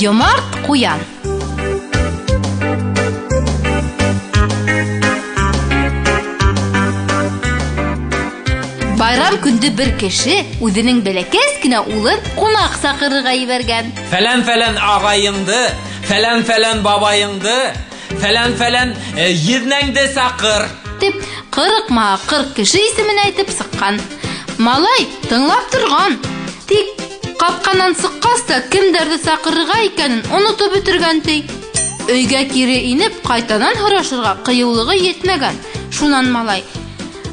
Йомарт куян. Байрам көнде бер кеше үзенең бәләкәс кенә улын кунак сакырырга ибәргән. Фәлән агайыңды, фәлән бабайыңды, фәлән йирнәңде сакыр Дип 40 кеше исемен әйтеп сыккан. Малай тыңлап торган. Тик капканнан сыккас та кемдәрде сакырырга икәнен онытып бетергән ти. Өйгә кире инеп кайтадан һорашырга кыюлыгы йетмәгән. Шуннан малай: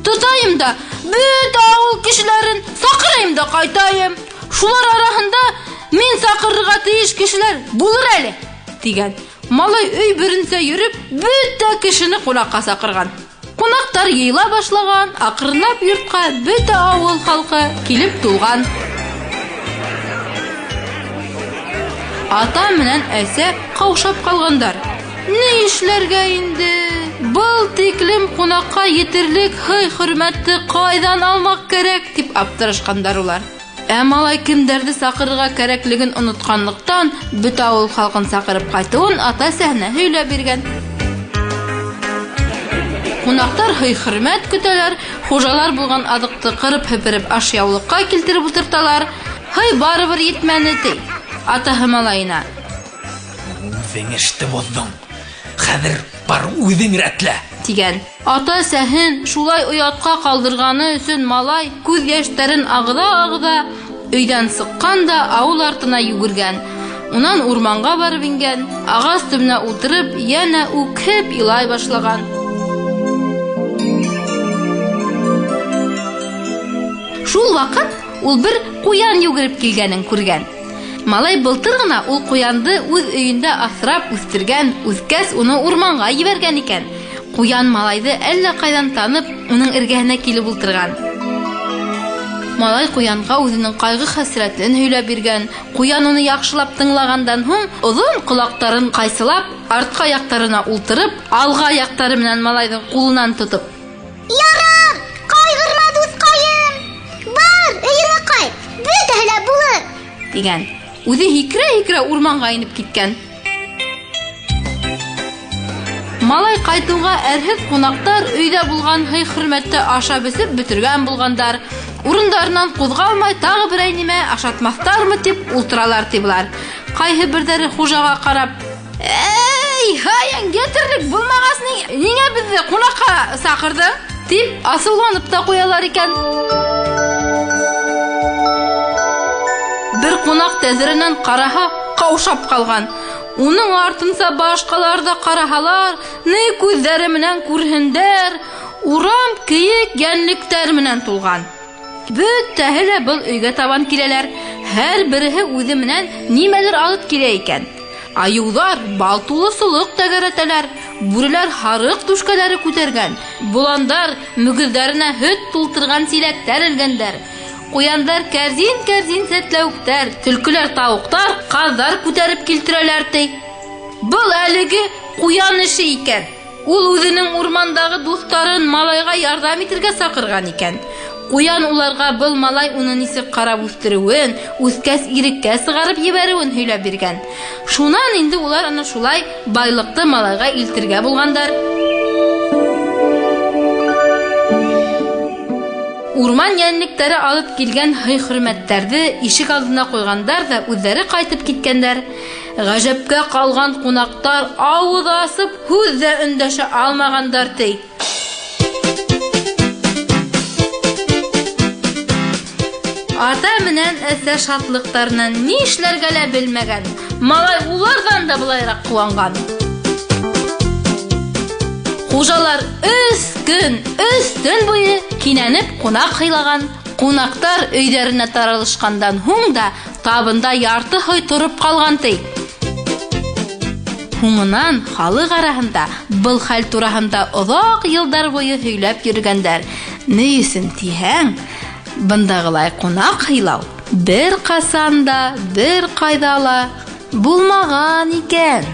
"Тотайым да бөтә авыл кешеләрен сакырайым да кайтайым. Шулар арасында мин сакырырга тиеш кешеләр булыр әле" дигән. Малай өй беренчә йөреп бөтә кешене кунакка сакырган. Кунактар йыйла башлаган, акрынлап йортка бөтә авыл халкы килеп тулган. Ата менән әсә каушап калгандар. Ни эшләргә инде? Был тиклем кунакка йетерлек хөрмәтне кайдан алмак кирәк дип аптырашкандар улар. Малай кемдәрде сакырырга кирәклеген онытканлыктан бөтә авыл халкын сакырып кайтуын ата-әсәһенә һөйләп биргән. Кунактар хөрмәт көтәләр, хуҗалар булган адыкты кырып-һепереп ашъяулыкка килтереп утырталар. Барыбер йетмәне ти. Атаһы малайына: "Үзең эште булдың. Хәзер бар үзең рәтлә" дигән. Ата-әсәһен шулай уятка калдырганы өчен малай күз яшьләрен агыда өйдән сыккан да авыл артына йөгергән. Унан урманга барып ингән, агач төбенә утырып, яна үкеп илай башлаган. Шул вакыт ул бер куян йөгереп килгәнен күргән. Малай былтыр гына ул куянды үз өендә асрап үстергән, үскәс уны урманга җибәргән икән. Куян малайды әллә кайдан танып, уның эргәһенә килеп утырган. Малай куянга үзенең кайгы-хәсрәтен һөйләп биргән. Куян уны яхшылап тыңлагандан һуң, озын колакларын кайсылап, артка яктарына ултырып, алга яктары белән малайның кулынан тотып: "Ярар, кайгырма дускаем. Бар, өеңә кайт. Бөтәһе лә булыр" дигән. Үзе һикерә урманга инеп киткән. Малай кайтуга әрһез кунактар өйдә булган хөрмәтте ашап бесеп бетергән булгандар. Урындарыннан кузгалмай тагы бер әйнемә ашатмастармы дип ултыралар тибылар. Кайһы бердәре хуҗага карап: "Хаян гетерлек булмагас нигә безне кунакка сакырды?" дип асылланып та куялар икән. Бер кунак тәзрәнән караһа, каушап калган. Уның артынса башкалар да караһалар, ни күзләре менән күрһендәр, урам киек йәнлектәр менән тулган. Бөтәһе лә был өйгә табан киләләр. Һәр береһе үзе менән нимәдер алып килә икән. Аюлар бал тулы сулык тәгәрәтәләр, бүреләр харык түшкәләре күтәргән, буландар мөгезләренә һөт тултырган силәктәр элгәндәр. Куяндар кәрзин сәтләүктәр, төлкеләр тавыктар, казлар күтәреп килтерәләр ти. Был әлеге куян эше икән. Ул үзенең урмандагы дусларын малайга ярдәм итәргә сакырган икән. Куян уларга был малай уны нисек карап үстерүен, үскәс иреккә сыгарып җибәрүен һөйләп биргән. Шуннан инде улар аны шулай байлыкты малайга илтергә булгандар. Урман йәнлектәре алып килгән хөрмәттәрне ишек алдына куйгандар да үзләре кайтып киткәннәр. Гаҗәпкә калган кунактар авыз асып һүз дә өндәшә алмагандар ти. Ата менән әсә шатлыктарынан ни эшләргә лә белмәгән. Малай улардан да булайрак куанган. Хуҗалар 3 көн, 3 төн буе кинәнеп кунак хыйлаган. Кунактар өйдәренә таралышкандан һуң да табында ярты һай торып калган ти. Һуңынан халык арасында был хәл турасында озак еллар буе һөйләп йөргәннәр. Ни өчен тиһәң? Бындагылай кунак хыйлау бер касанда, бер кайда ла булмаган икән.